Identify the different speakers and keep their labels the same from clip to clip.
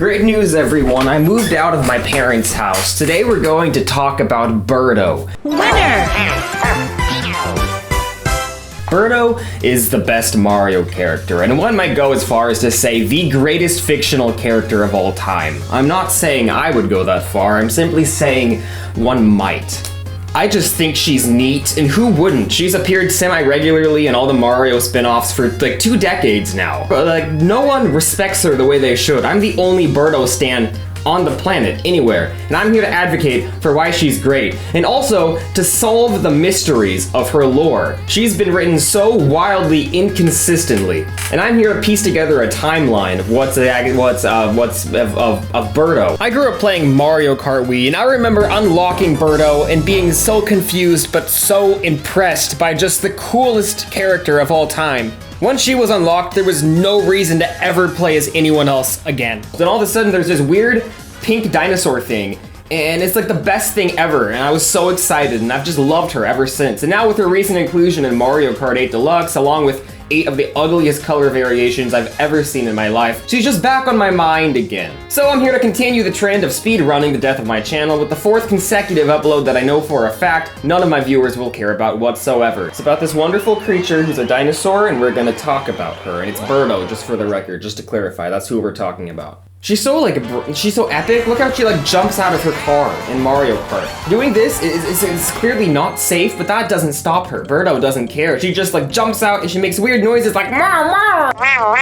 Speaker 1: Great news, everyone. I moved out of my parents' house. Today we're going to talk about Birdo.
Speaker 2: Winner!
Speaker 1: Birdo is the best Mario character, and one might go as far as to say the greatest fictional character of all time. I'm not saying I would go that far, I'm simply saying one might. I just think she's neat, and who wouldn't? She's appeared semi-regularly in all the Mario spin-offs for like 2 decades now. But like, no one respects her the way they should. I'm the only Birdo stan on the planet, anywhere, and I'm here to advocate for why she's great, and also to solve the mysteries of her lore. She's been written so wildly inconsistently, and I'm here to piece together a timeline of of Birdo. I grew up playing Mario Kart Wii, and I remember unlocking Birdo and being so confused but so impressed by just the coolest character of all time. Once she was unlocked, there was no reason to ever play as anyone else again. Then all of a sudden there's this weird pink dinosaur thing, and it's like the best thing ever, and I was so excited, and I've just loved her ever since. And now with her recent inclusion in Mario Kart 8 Deluxe, along with 8 of the ugliest color variations I've ever seen in my life, she's just back on my mind again. So I'm here to continue the trend of speed running the death of my channel with the 4th consecutive upload that I know for a fact none of my viewers will care about whatsoever. It's about this wonderful creature who's a dinosaur, and we're gonna talk about her, and it's Birdo, just for the record, just to clarify, that's who we're talking about. She's so epic. Look how she like jumps out of her car in Mario Kart. Doing this is clearly not safe, but that doesn't stop her. Birdo doesn't care. She just like jumps out and she makes weird noises like meow, meow.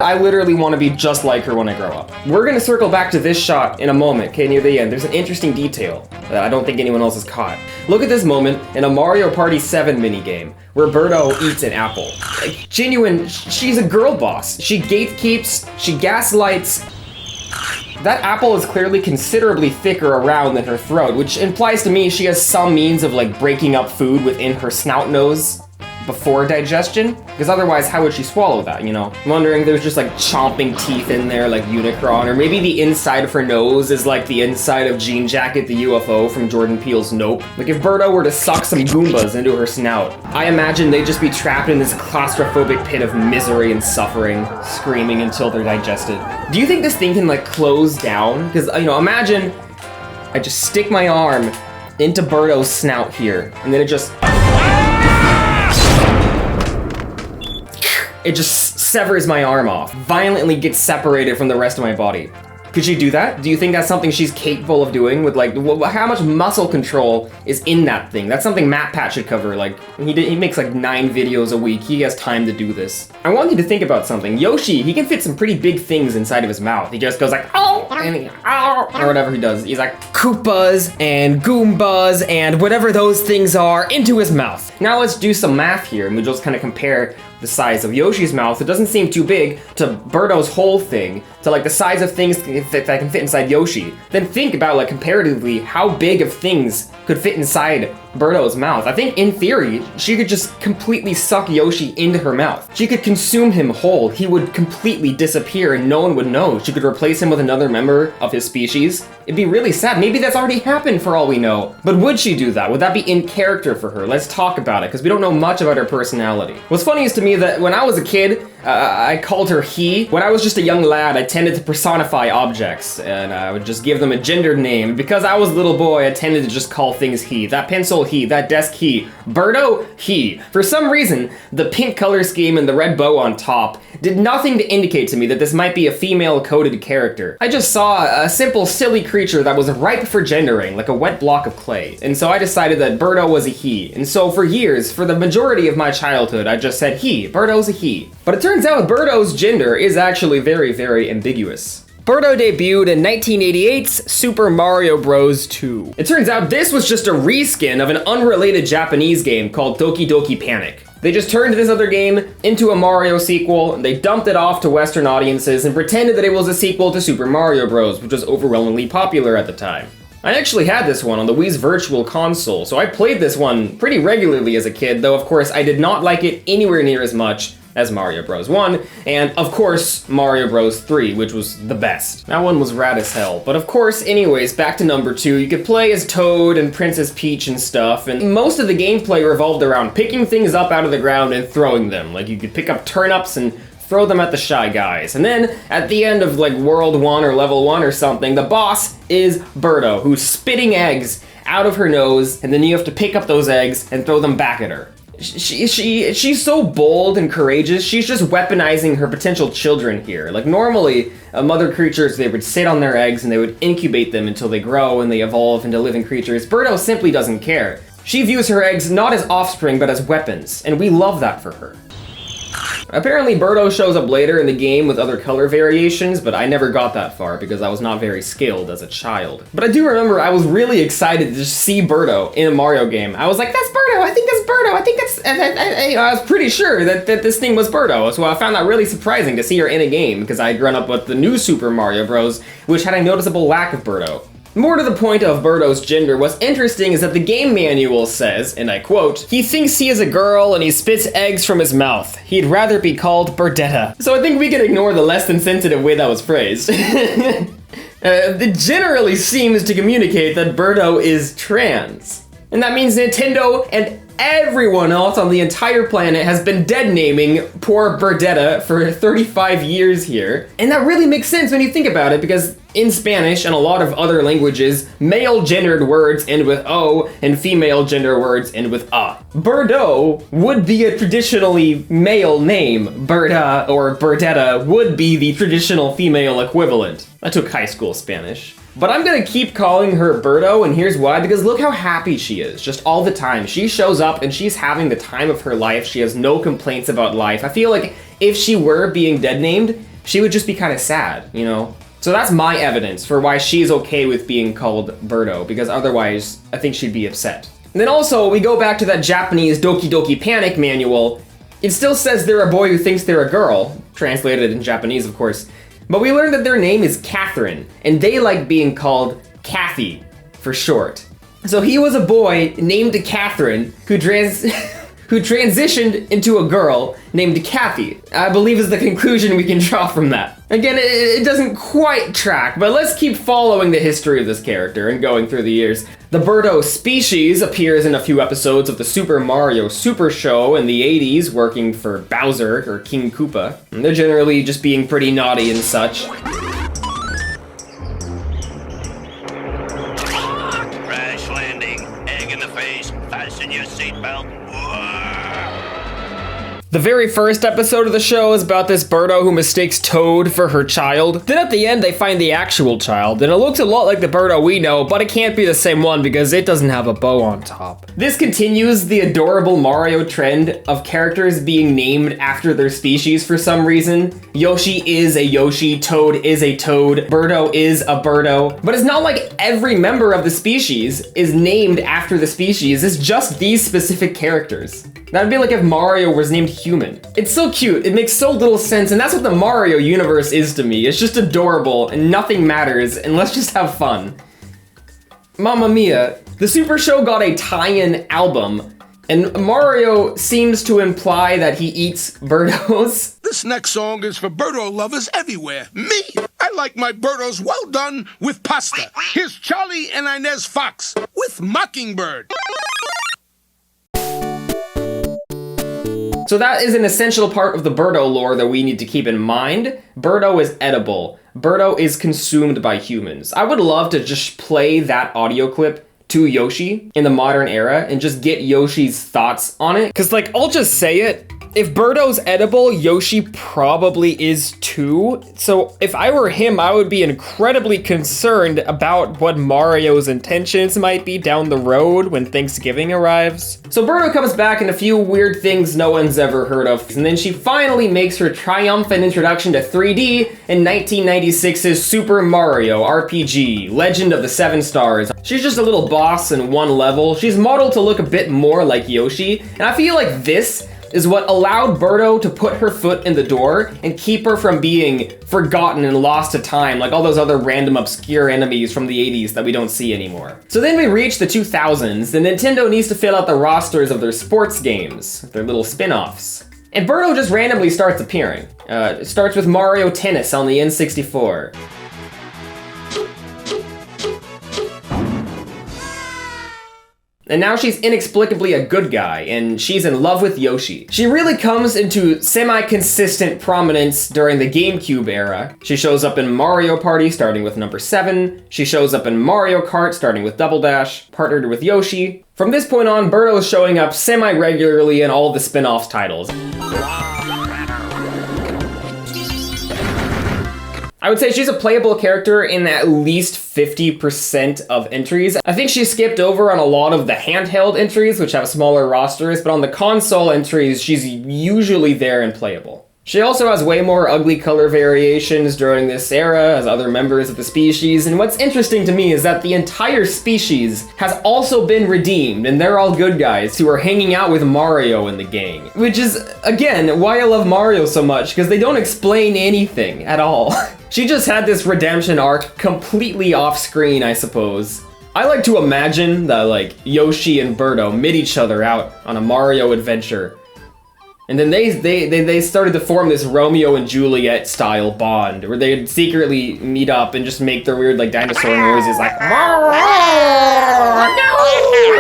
Speaker 1: I literally want to be just like her when I grow up. We're gonna circle back to this shot in a moment, okay, near the end. There's an interesting detail that I don't think anyone else has caught. Look at this moment in a Mario Party 7 minigame where Birdo eats an apple. Like, genuine, she's a girl boss. She gatekeeps, she gaslights. That apple is clearly considerably thicker around than her throat, which implies to me she has some means of like breaking up food within her snout nose before digestion, because otherwise how would she swallow that, you know? I'm wondering if there's just like chomping teeth in there like Unicron, or maybe the inside of her nose is like the inside of Jean Jacket the UFO from Jordan Peele's Nope. Like if Birdo were to suck some Goombas into her snout, I imagine they'd just be trapped in this claustrophobic pit of misery and suffering, screaming until they're digested. Do you think this thing can like close down? Because, you know, imagine I just stick my arm into Birdo's snout here, and then it just severs my arm off, violently gets separated from the rest of my body. Could she do that? Do you think that's something she's capable of doing with like, how much muscle control is in that thing? That's something Matt Pat should cover. Like, he makes like 9 videos a week. He has time to do this. I want you to think about something. Yoshi, he can fit some pretty big things inside of his mouth. He just goes like, oh, and or whatever he does. He's like Koopas and Goombas and whatever those things are into his mouth. Now let's do some math here, and we'll just kind of compare the size of Yoshi's mouth. It doesn't seem too big to Birdo's whole thing, to like the size of things that can fit inside Yoshi. Then think about like comparatively how big of things could fit inside Birdo's mouth. I think in theory, she could just completely suck Yoshi into her mouth. She could consume him whole. He would completely disappear and no one would know. She could replace him with another member of his species. It'd be really sad. Maybe that's already happened for all we know. But would she do that? Would that be in character for her? Let's talk about it, because we don't know much about her personality. What's funny is to me that when I was a kid, I called her he. When I was just a young lad, I tended to personify objects, and I would just give them a gendered name. Because I was a little boy, I tended to just call things he. That pencil he, that desk he, Birdo he. For some reason, the pink color scheme and the red bow on top did nothing to indicate to me that this might be a female-coded character. I just saw a simple, silly creature that was ripe for gendering, like a wet block of clay. And so I decided that Birdo was a he. And so for years, for the majority of my childhood, I just said he. Birdo's a he. But it turns out Birdo's gender is actually very, very ambiguous. Birdo debuted in 1988's Super Mario Bros. 2. It turns out this was just a reskin of an unrelated Japanese game called Doki Doki Panic. They just turned this other game into a Mario sequel, and they dumped it off to Western audiences and pretended that it was a sequel to Super Mario Bros., which was overwhelmingly popular at the time. I actually had this one on the Wii's Virtual Console, so I played this one pretty regularly as a kid, though of course I did not like it anywhere near as much as Mario Bros. 1, and of course Mario Bros. 3, which was the best. That one was rad as hell. But of course, anyways, back to number 2, you could play as Toad and Princess Peach and stuff, and most of the gameplay revolved around picking things up out of the ground and throwing them. Like you could pick up turnips and throw them at the Shy Guys. And then at the end of like World 1 or Level 1 or something, the boss is Birdo, who's spitting eggs out of her nose, and then you have to pick up those eggs and throw them back at her. She's so bold and courageous. She's just weaponizing her potential children here. Like normally, mother creatures, they would sit on their eggs and they would incubate them until they grow and they evolve into living creatures. Birdo simply doesn't care. She views her eggs not as offspring, but as weapons, and we love that for her. Apparently Birdo shows up later in the game with other color variations, but I never got that far because I was not very skilled as a child. But I do remember I was really excited to just see Birdo in a Mario game. I was like, that's Birdo, I think that's Birdo, I think that's... I was pretty sure that this thing was Birdo, so I found that really surprising to see her in a game because I'd grown up with the new Super Mario Bros., which had a noticeable lack of Birdo. More to the point of Birdo's gender, what's interesting is that the game manual says, and I quote, "He thinks he is a girl and he spits eggs from his mouth. He'd rather be called Birdetta." So I think we can ignore the less than sensitive way that was phrased. It generally seems to communicate that Birdo is trans. And that means Nintendo and everyone else on the entire planet has been dead naming poor Birdetta for 35 years here. And that really makes sense when you think about it, because in Spanish and a lot of other languages, male gendered words end with O and female gender words end with A. Birdo would be a traditionally male name. Birda or Birdetta would be the traditional female equivalent. I took high school Spanish. But I'm gonna keep calling her Birdo, and here's why, because look how happy she is, just all the time. She shows up and she's having the time of her life. She has no complaints about life. I feel like if she were being dead named, she would just be kind of sad, you know? So that's my evidence for why she's okay with being called Birdo, because otherwise I think she'd be upset. And then also, we go back to that Japanese Doki Doki Panic manual. It still says they're a boy who thinks they're a girl, translated in Japanese, of course. But we learned that their name is Catherine, and they like being called Kathy for short. So he was a boy named Catherine who transitioned into a girl named Kathy. I believe is the conclusion we can draw from that. Again, it doesn't quite track, but let's keep following the history of this character and going through the years. The Birdo species appears in a few episodes of the Super Mario Super Show in the 80s, working for Bowser or King Koopa. And they're generally just being pretty naughty and such.
Speaker 2: Crash landing, egg in the face, fasten your seatbelt.
Speaker 1: The very first episode of the show is about this Birdo who mistakes Toad for her child. Then at the end they find the actual child, and it looks a lot like the Birdo we know, but it can't be the same one because it doesn't have a bow on top. This continues the adorable Mario trend of characters being named after their species for some reason. Yoshi is a Yoshi, Toad is a Toad, Birdo is a Birdo. But it's not like every member of the species is named after the species, it's just these specific characters. That'd be like if Mario was named Human. It's so cute, it makes so little sense, and that's what the Mario universe is to me. It's just adorable, and nothing matters, and let's just have fun. Mamma mia. The Super Show got a tie-in album, and Mario seems to imply that he eats Birdos.
Speaker 3: This next song is for Birdo lovers everywhere. Me! I like my Birdos well done with pasta. Here's Charlie and Inez Fox with Mockingbird.
Speaker 1: So that is an essential part of the Birdo lore that we need to keep in mind. Birdo is edible. Birdo is consumed by humans. I would love to just play that audio clip to Yoshi in the modern era and just get Yoshi's thoughts on it. Cause like, I'll just say it. If Birdo's edible, Yoshi probably is too. So if I were him, I would be incredibly concerned about what Mario's intentions might be down the road when Thanksgiving arrives. So Birdo comes back in a few weird things no one's ever heard of. And then she finally makes her triumphant introduction to 3D in 1996's Super Mario RPG, Legend of the Seven Stars. She's just a little boss in one level. She's modeled to look a bit more like Yoshi. And I feel like this is what allowed Birdo to put her foot in the door and keep her from being forgotten and lost to time like all those other random obscure enemies from the 80s that we don't see anymore. So then we reach the 2000s, and Nintendo needs to fill out the rosters of their sports games, their little spin-offs. And Birdo just randomly starts appearing. It starts with Mario Tennis on the N64. And now she's inexplicably a good guy, and she's in love with Yoshi. She really comes into semi-consistent prominence during the GameCube era. She shows up in Mario Party, starting with number 7. She shows up in Mario Kart, starting with Double Dash, partnered with Yoshi. From this point on, Birdo's showing up semi-regularly in all the spin-offs titles. I would say she's a playable character in at least 50% of entries. I think she skipped over on a lot of the handheld entries, which have smaller rosters, but on the console entries, she's usually there and playable. She also has way more ugly color variations during this era as other members of the species, and what's interesting to me is that the entire species has also been redeemed, and they're all good guys who are hanging out with Mario in the gang. Which is, again, why I love Mario so much, because they don't explain anything at all. She just had this redemption arc completely off screen, I suppose. I like to imagine that, like, Yoshi and Birdo met each other out on a Mario adventure. And then they started to form this Romeo and Juliet style bond where they'd secretly meet up and just make their weird like dinosaur noises like or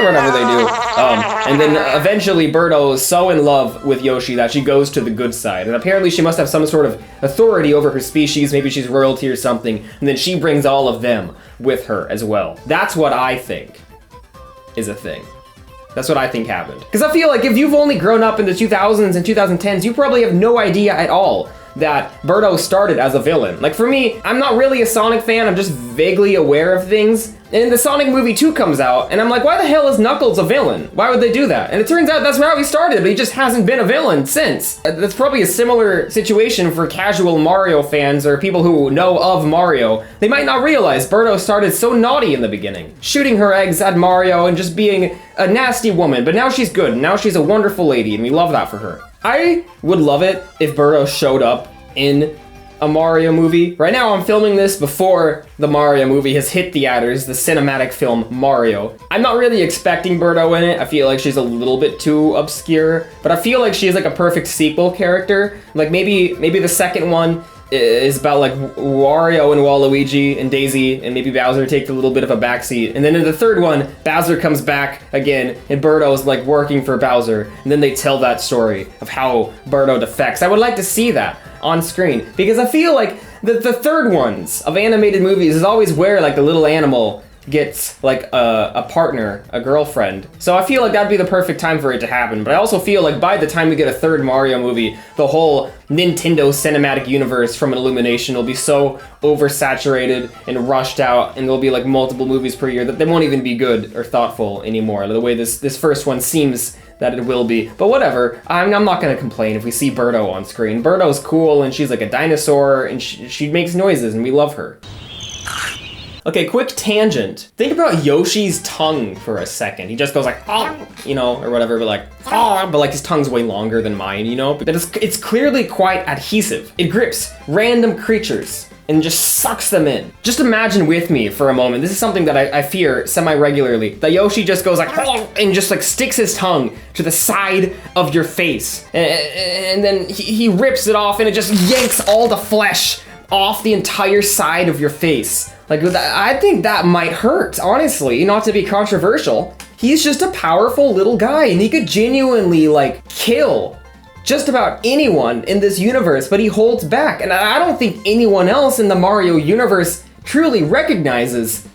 Speaker 1: whatever they do. And then eventually Birdo is so in love with Yoshi that she goes to the good side. And apparently she must have some sort of authority over her species, maybe she's royalty or something, and then she brings all of them with her as well. That's what I think is a thing. That's what I think happened. Because I feel like if you've only grown up in the 2000s and 2010s, you probably have no idea at all that Birdo started as a villain. Like for me, I'm not really a Sonic fan, I'm just vaguely aware of things. And the Sonic movie 2 comes out, and I'm like, why the hell is Knuckles a villain? Why would they do that? And it turns out that's how he started, but he just hasn't been a villain since. That's probably a similar situation for casual Mario fans or people who know of Mario. They might not realize Birdo started so naughty in the beginning, shooting her eggs at Mario and just being a nasty woman, but now she's good, now she's a wonderful lady, and we love that for her. I would love it if Birdo showed up in a Mario movie. Right now I'm filming this before the Mario movie has hit theaters, the cinematic film Mario. I'm not really expecting Birdo in it. I feel like she's a little bit too obscure, but I feel like she's like a perfect sequel character. Like maybe the second one is about like Wario and Waluigi and Daisy, and maybe Bowser takes a little bit of a backseat. And then in the third one, Bowser comes back again, and Birdo's like working for Bowser. And then they tell that story of how Birdo defects. I would like to see that on screen, because I feel like the third ones of animated movies is always where like the little animal gets like a partner, a girlfriend. So I feel like that'd be the perfect time for it to happen. But I also feel like by the time we get a third Mario movie, the whole Nintendo cinematic universe from Illumination will be so oversaturated and rushed out, and there'll be like multiple movies per year that they won't even be good or thoughtful anymore. The way this first one seems that it will be. But whatever, I'm not gonna complain if we see Birdo on screen. Birdo's cool, and she's like a dinosaur, and she makes noises, and we love her. Okay, quick tangent. Think about Yoshi's tongue for a second. He just goes like, oh, you know, or whatever, but like, oh, but like his tongue's way longer than mine, you know? But it's clearly quite adhesive. It grips random creatures and just sucks them in. Just imagine with me for a moment, this is something that I fear semi-regularly, that Yoshi just goes like, oh, and just like sticks his tongue to the side of your face. And then he rips it off, and it just yanks all the flesh off the entire side of your face. Like, I think that might hurt, honestly, not to be controversial. He's just a powerful little guy, and he could genuinely, like, kill just about anyone in this universe, but he holds back. And I don't think anyone else in the Mario universe truly recognizes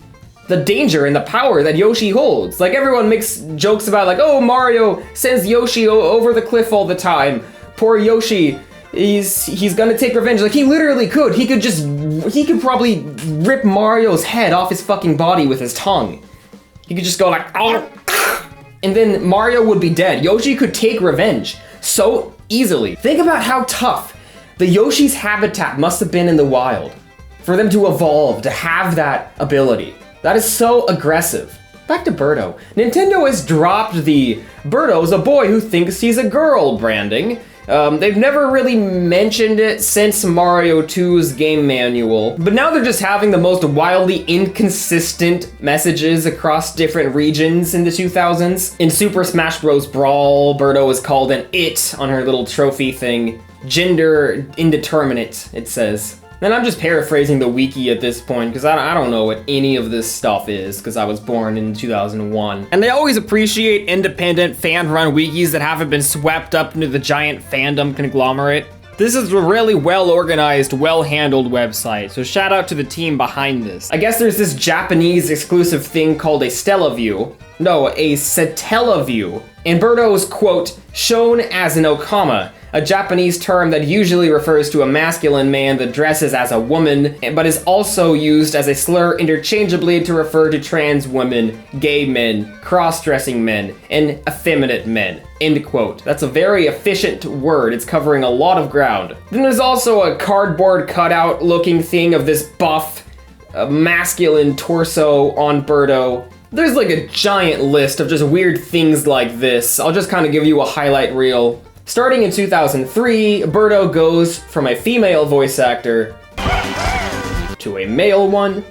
Speaker 1: the danger and the power that Yoshi holds. Like, everyone makes jokes about, like, oh, Mario sends Yoshi over the cliff all the time. Poor Yoshi. He's gonna take revenge. Like, he literally could. He could probably rip Mario's head off his fucking body with his tongue. He could just go like, oh, and then Mario would be dead. Yoshi could take revenge so easily. Think about how tough the Yoshi's habitat must have been in the wild for them to evolve, to have that ability. That is so aggressive. Back to Birdo. Nintendo has dropped the Birdo's a boy who thinks he's a girl branding. They've never really mentioned it since Mario 2's game manual, but now they're just having the most wildly inconsistent messages across different regions in the 2000s. In Super Smash Bros. Brawl, Birdo is called an it on her little trophy thing. Gender indeterminate, it says. And I'm just paraphrasing the wiki at this point, because I don't know what any of this stuff is, because I was born in 2001. And they always appreciate independent, fan-run wikis that haven't been swept up into the giant fandom conglomerate. This is a really well-organized, well-handled website, so shout out to the team behind this. I guess there's this Japanese exclusive thing called a Stellaview. No, a Satellaview. And Birdo is, quote, shown as an okama, a Japanese term that usually refers to a masculine man that dresses as a woman, but is also used as a slur interchangeably to refer to trans women, gay men, cross-dressing men, and effeminate men, end quote. That's a very efficient word. It's covering a lot of ground. Then there's also a cardboard cutout looking thing of this buff, masculine torso on Birdo. There's like a giant list of just weird things like this. I'll just kind of give you a highlight reel. Starting in 2003, Birdo goes from a female voice actor to a male one.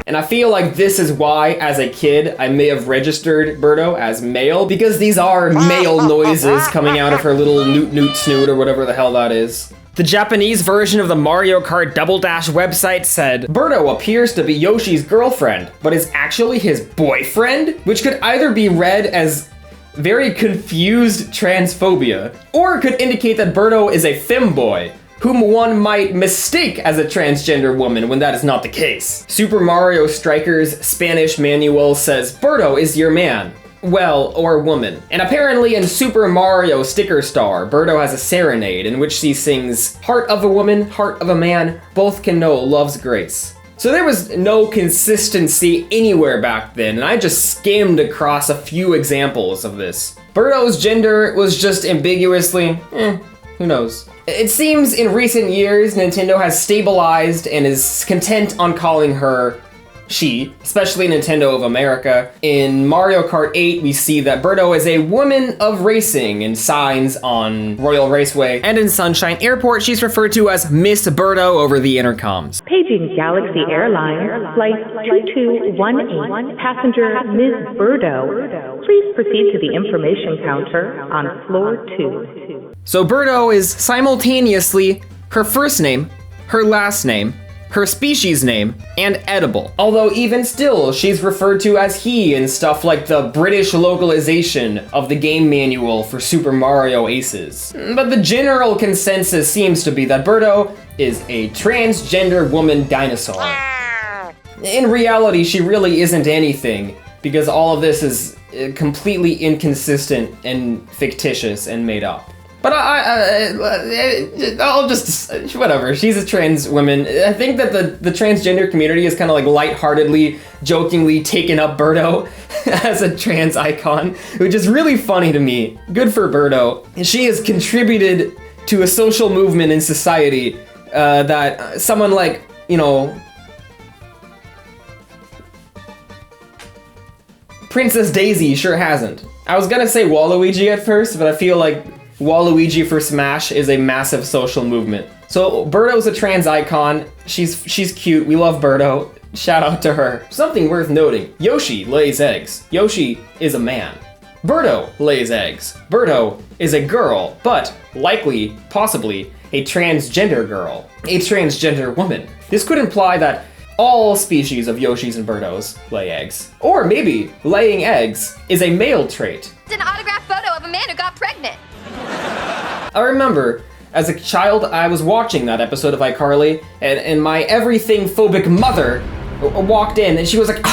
Speaker 1: And I feel like this is why, as a kid, I may have registered Birdo as male, because these are male noises coming out of her little newt snoot or whatever the hell that is. The Japanese version of the Mario Kart Double Dash website said, Birdo appears to be Yoshi's girlfriend, but is actually his boyfriend, which could either be read as very confused transphobia, or could indicate that Birdo is a femboy, whom one might mistake as a transgender woman when that is not the case. Super Mario Striker's Spanish manual says, Birdo is your man. Well, or woman. And apparently in Super Mario Sticker Star, Birdo has a serenade in which she sings, heart of a woman, heart of a man, both can know love's grace. So there was no consistency anywhere back then, and I just skimmed across a few examples of this. Birdo's gender was just ambiguously, who knows. It seems in recent years, Nintendo has stabilized and is content on calling her she, especially Nintendo of America. In Mario Kart 8, we see that Birdo is a woman of racing in signs on Royal Raceway. And in Sunshine Airport, she's referred to as Miss Birdo over the intercoms.
Speaker 4: Paging Galaxy Airlines, flight 2218, passenger Ms. Birdo. Please proceed to the information counter on floor 2.
Speaker 1: So Birdo is simultaneously her first name, her last name, her species name, and edible. Although even still, she's referred to as he in stuff like the British localization of the game manual for Super Mario Aces. But the general consensus seems to be that Birdo is a transgender woman dinosaur. In reality, she really isn't anything, because all of this is completely inconsistent and fictitious and made up. But I'll just, whatever, she's a trans woman. I think that the transgender community is kind of like lightheartedly, jokingly taken up Birdo as a trans icon, which is really funny to me. Good for Birdo. She has contributed to a social movement in society that someone like, you know, Princess Daisy sure hasn't. I was gonna say Waluigi at first, but I feel like Waluigi for Smash is a massive social movement. So Birdo's a trans icon. She's cute. We love Birdo. Shout out to her. Something worth noting. Yoshi lays eggs. Yoshi is a man. Birdo lays eggs. Birdo is a girl, but likely, possibly, a transgender girl. A transgender woman. This could imply that all species of Yoshis and Birdos lay eggs. Or maybe laying eggs is a male trait.
Speaker 5: It's an autographed photo of a man who got pregnant.
Speaker 1: I remember, as a child, I was watching that episode of iCarly, and my everything-phobic mother walked in, and she was like,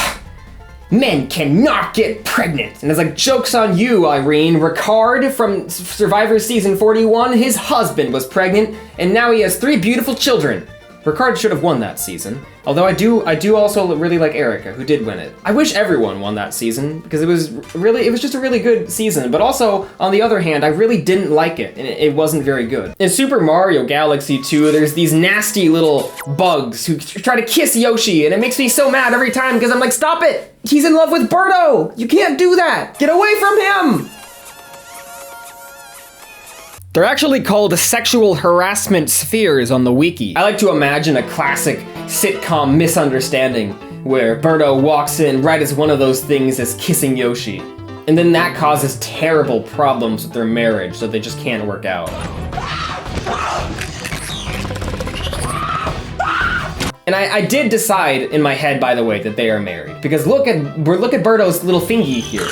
Speaker 1: men cannot get pregnant. And I was like, joke's on you, Irene. Ricard from Survivor Season 41, his husband was pregnant, and now he has 3 beautiful children. Ricard should have won that season. Although I do also really like Erica, who did win it. I wish everyone won that season, because it was just a really good season. But also, on the other hand, I really didn't like it, and it wasn't very good. In Super Mario Galaxy 2, there's these nasty little bugs who try to kiss Yoshi, and it makes me so mad every time, because I'm like, stop it! He's in love with Birdo! You can't do that! Get away from him! They're actually called sexual harassment spheres on the wiki. I like to imagine a classic sitcom misunderstanding where Birdo walks in right as one of those things is kissing Yoshi. And then that causes terrible problems with their marriage that they just can't work out. And I did decide in my head, by the way, that they are married. Because look at Birdo's little thingy here.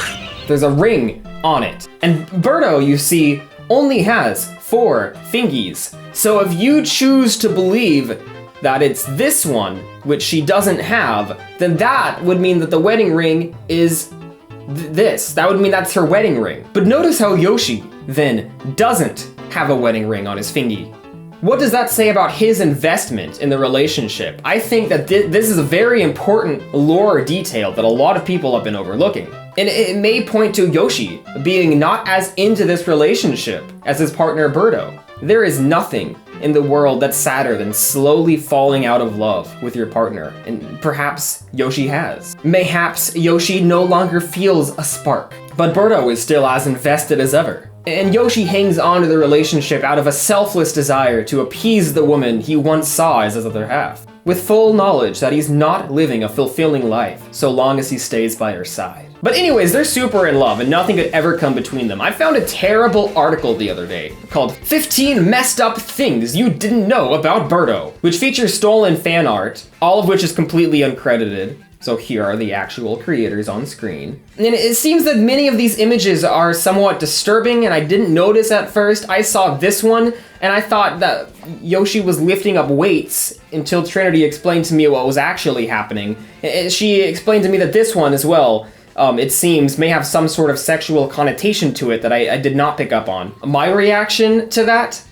Speaker 1: There's a ring on it. And Birdo, you see, only has 4 fingies. So if you choose to believe that it's this one, which she doesn't have, then that would mean that the wedding ring is this. That would mean that's her wedding ring. But notice how Yoshi then doesn't have a wedding ring on his fingy. What does that say about his investment in the relationship? I think that this is a very important lore detail that a lot of people have been overlooking. And it may point to Yoshi being not as into this relationship as his partner Birdo. There is nothing in the world that's sadder than slowly falling out of love with your partner, and perhaps Yoshi has. Mayhaps Yoshi no longer feels a spark, but Birdo is still as invested as ever. And Yoshi hangs on to the relationship out of a selfless desire to appease the woman he once saw as his other half, with full knowledge that he's not living a fulfilling life so long as he stays by her side. But anyways, they're super in love and nothing could ever come between them. I found a terrible article the other day called 15 Messed Up Things You Didn't Know About Birdo, which features stolen fan art, all of which is completely uncredited. So here are the actual creators on screen. And it seems that many of these images are somewhat disturbing and I didn't notice at first. I saw this one and I thought that Yoshi was lifting up weights until Trinity explained to me what was actually happening. She explained to me that this one as well, it seems, may have some sort of sexual connotation to it that I did not pick up on. My reaction to that?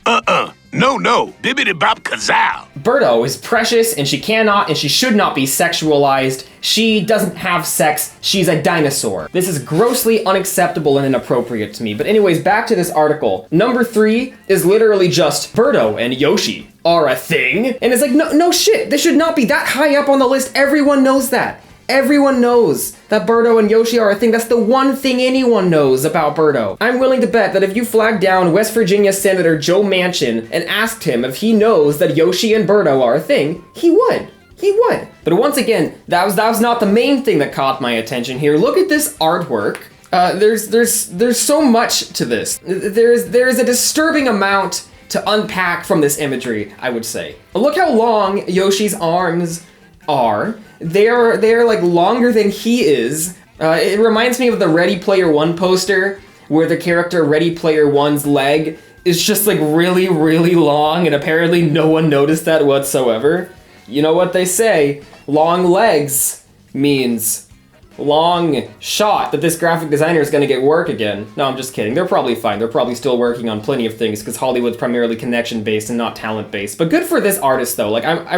Speaker 3: No, bibbidi bop kazow.
Speaker 1: Birdo is precious and she cannot and she should not be sexualized. She doesn't have sex, she's a dinosaur. This is grossly unacceptable and inappropriate to me. But anyways, back to this article. Number 3 is literally just Birdo and Yoshi are a thing. And it's like, no shit, this should not be that high up on the list. Everyone knows that. Everyone knows that Birdo and Yoshi are a thing. That's the one thing anyone knows about Birdo. I'm willing to bet that if you flagged down West Virginia Senator Joe Manchin and asked him if he knows that Yoshi and Birdo are a thing, he would. He would. But once again, that was not the main thing that caught my attention here. Look at this artwork. There's so much to this. There's a disturbing amount to unpack from this imagery, I would say. Look how long Yoshi's arms are. They're like longer than he is. It reminds me of the Ready Player One poster where the character Ready Player One's leg is just like really, really long and apparently no one noticed that whatsoever. You know what they say, long legs means long shot that this graphic designer is gonna get work again. No, I'm just kidding. They're probably fine. They're probably still working on plenty of things because Hollywood's primarily connection-based and not talent-based. But good for this artist though. Like I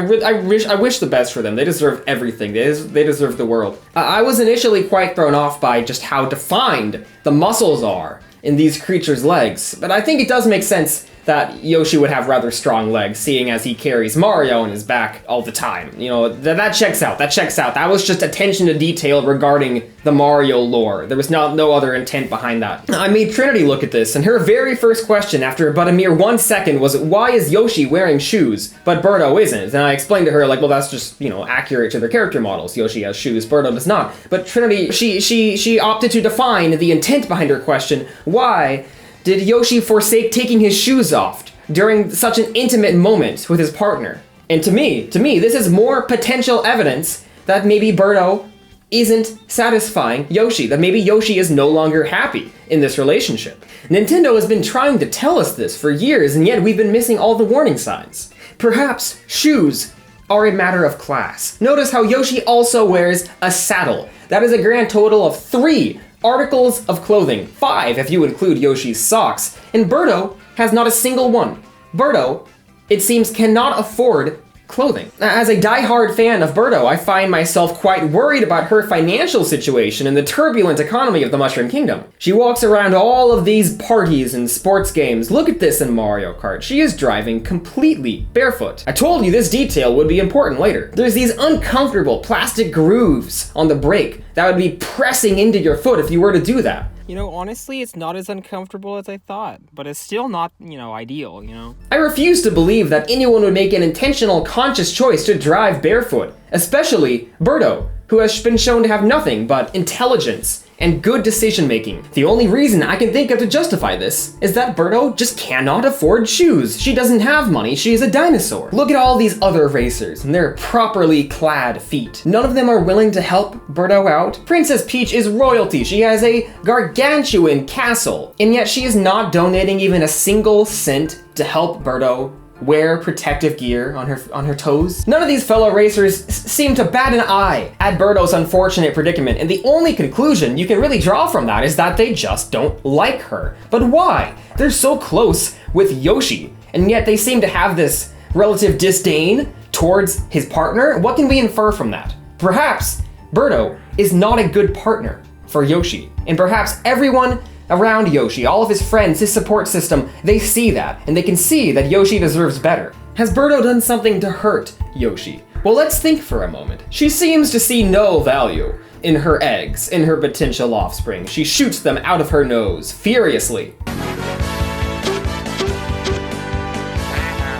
Speaker 1: wish the best for them. They deserve everything. They deserve the world. I was initially quite thrown off by just how defined the muscles are in these creatures' legs. But I think it does make sense that Yoshi would have rather strong legs, seeing as he carries Mario on his back all the time. You know, that checks out, that checks out. That was just attention to detail regarding the Mario lore. There was no other intent behind that. I made Trinity look at this, and her very first question after but a mere 1 second was, why is Yoshi wearing shoes, but Birdo isn't? And I explained to her, like, well, that's just, you know, accurate to their character models. Yoshi has shoes, Birdo does not. But Trinity, she opted to define the intent behind her question. Why did Yoshi forsake taking his shoes off during such an intimate moment with his partner? And to me, this is more potential evidence that maybe Birdo isn't satisfying Yoshi, that maybe Yoshi is no longer happy in this relationship. Nintendo has been trying to tell us this for years, and yet we've been missing all the warning signs. Perhaps shoes are a matter of class. Notice how Yoshi also wears a saddle. That is a grand total of 3 articles of clothing, 5 if you include Yoshi's socks, and Birdo has not a single one. Birdo, it seems, cannot afford clothing. As a die-hard fan of Birdo, I find myself quite worried about her financial situation in the turbulent economy of the Mushroom Kingdom. She walks around all of these parties and sports games. Look at this in Mario Kart. She is driving completely barefoot. I told you this detail would be important later. There's these uncomfortable plastic grooves on the brake that would be pressing into your foot if you were to do that.
Speaker 6: You know, honestly, it's not as uncomfortable as I thought, but it's still not, you know, ideal, you know?
Speaker 1: I refuse to believe that anyone would make an intentional, conscious choice to drive barefoot, especially Birdo, who has been shown to have nothing but intelligence and good decision making. The only reason I can think of to justify this is that Birdo just cannot afford shoes. She doesn't have money, she is a dinosaur. Look at all these other racers and their properly clad feet. None of them are willing to help Birdo out. Princess Peach is royalty. She has a gargantuan castle, and yet she is not donating even a single cent to help Birdo wear protective gear on her toes. None of these fellow racers seem to bat an eye at Birdo's unfortunate predicament, and the only conclusion you can really draw from that is that they just don't like her. But why? They're so close with Yoshi, and yet they seem to have this relative disdain towards his partner. What can we infer from that? Perhaps Birdo is not a good partner for Yoshi, and perhaps everyone around Yoshi, all of his friends, his support system, they see that, and they can see that Yoshi deserves better. Has Birdo done something to hurt Yoshi? Well, let's think for a moment. She seems to see no value in her eggs, in her potential offspring. She shoots them out of her nose, furiously.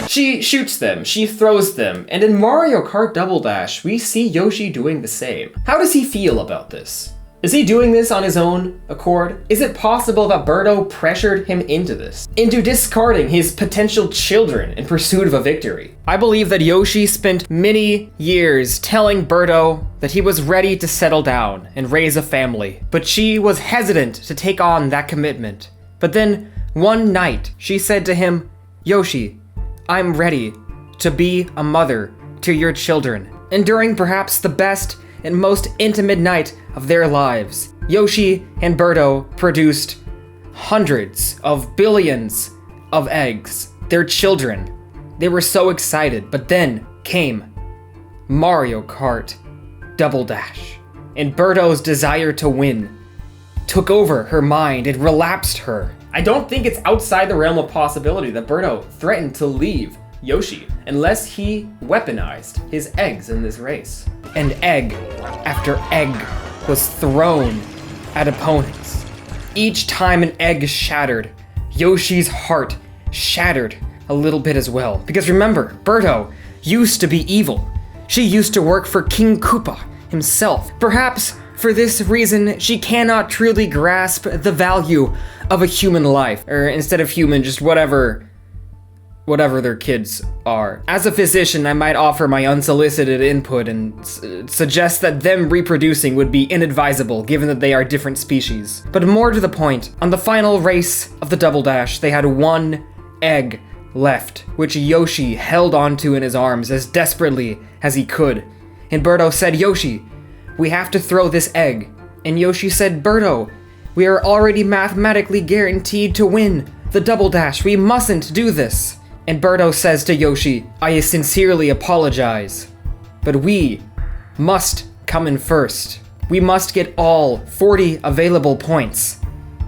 Speaker 1: She shoots them, she throws them, and in Mario Kart Double Dash, we see Yoshi doing the same. How does he feel about this? Is he doing this on his own accord? Is it possible that Birdo pressured him into this? Into discarding his potential children in pursuit of a victory? I believe that Yoshi spent many years telling Birdo that he was ready to settle down and raise a family, but she was hesitant to take on that commitment. But then, one night, she said to him, "Yoshi, I'm ready to be a mother to your children." And during perhaps the best and most intimate night of their lives, Yoshi and Birdo produced hundreds of billions of eggs, their children. They were so excited, but then came Mario Kart Double Dash, and Birdo's desire to win took over her mind and relapsed her. I don't think it's outside the realm of possibility that Birdo threatened to leave Yoshi unless he weaponized his eggs in this race. And egg after egg was thrown at opponents. Each time an egg shattered, Yoshi's heart shattered a little bit as well. Because remember, Birdo used to be evil. She used to work for King Koopa himself. Perhaps for this reason, she cannot truly grasp the value of a human life. Or instead of human, just whatever their kids are. As a physician, I might offer my unsolicited input and suggest that them reproducing would be inadvisable given that they are different species. But more to the point, on the final race of the Double Dash, they had one egg left, which Yoshi held onto in his arms as desperately as he could. And Birdo said, "Yoshi, we have to throw this egg." And Yoshi said, "Birdo, we are already mathematically guaranteed to win the Double Dash. We mustn't do this." And Birdo says to Yoshi, "I sincerely apologize, but we must come in first. We must get all 40 available points.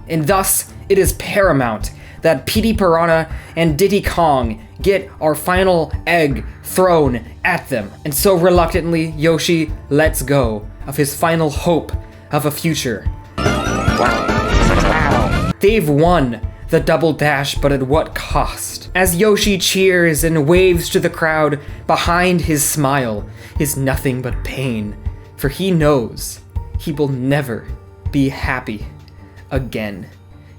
Speaker 1: And thus, it is paramount that Petey Piranha and Diddy Kong get our final egg thrown at them." And so reluctantly, Yoshi lets go of his final hope of a future. They've won the Double Dash, but at what cost? As Yoshi cheers and waves to the crowd, behind his smile is nothing but pain, for he knows he will never be happy again.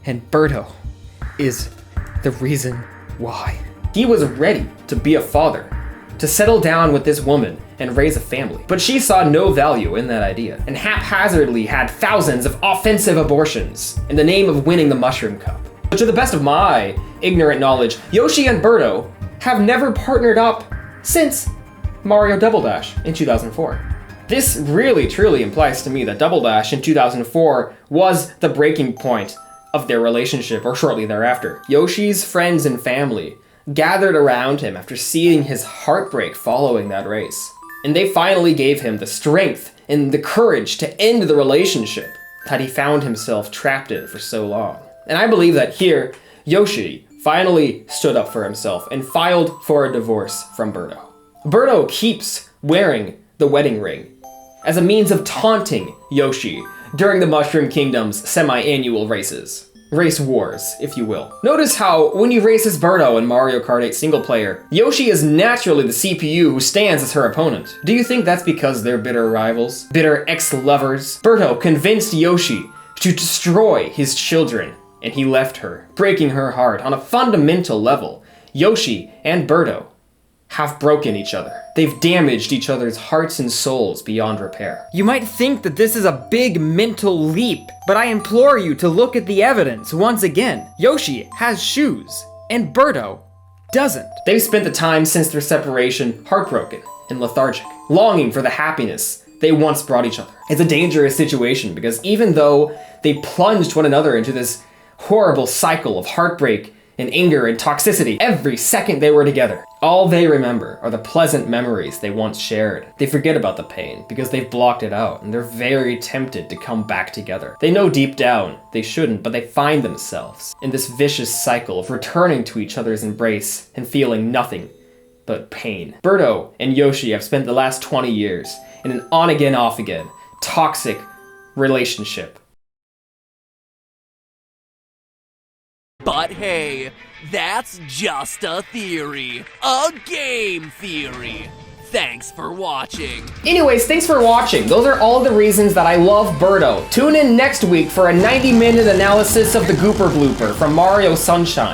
Speaker 1: And Birdo is the reason why. He was ready to be a father, to settle down with this woman and raise a family. But she saw no value in that idea, and haphazardly had thousands of offensive abortions in the name of winning the Mushroom Cup. But to the best of my ignorant knowledge, Yoshi and Birdo have never partnered up since Mario Double Dash in 2004. This really truly implies to me that Double Dash in 2004 was the breaking point of their relationship, or shortly thereafter. Yoshi's friends and family gathered around him after seeing his heartbreak following that race. And they finally gave him the strength and the courage to end the relationship that he found himself trapped in for so long. And I believe that here, Yoshi finally stood up for himself and filed for a divorce from Birdo. Birdo keeps wearing the wedding ring as a means of taunting Yoshi during the Mushroom Kingdom's semi-annual races. Race wars, if you will. Notice how, when you race as Birdo in Mario Kart 8 single player, Yoshi is naturally the CPU who stands as her opponent. Do you think that's because they're bitter rivals? Bitter ex-lovers? Birdo convinced Yoshi to destroy his children, and he left her, breaking her heart on a fundamental level. Yoshi and Birdo have broken each other. They've damaged each other's hearts and souls beyond repair. You might think that this is a big mental leap, but I implore you to look at the evidence once again. Yoshi has shoes, and Birdo doesn't. They've spent the time since their separation heartbroken and lethargic, longing for the happiness they once brought each other. It's a dangerous situation because even though they plunged one another into this horrible cycle of heartbreak and anger and toxicity every second they were together, all they remember are the pleasant memories they once shared. They forget about the pain because they've blocked it out, and they're very tempted to come back together. They know deep down they shouldn't, but they find themselves in this vicious cycle of returning to each other's embrace and feeling nothing but pain. Birdo and Yoshi have spent the last 20 years in an on-again, off-again, toxic relationship.
Speaker 7: But hey, that's just a theory. A game theory. Thanks for watching.
Speaker 1: Anyways, thanks for watching. Those are all the reasons that I love Birdo. Tune in next week for a 90-minute analysis of the Gooper Blooper from Mario Sunshine.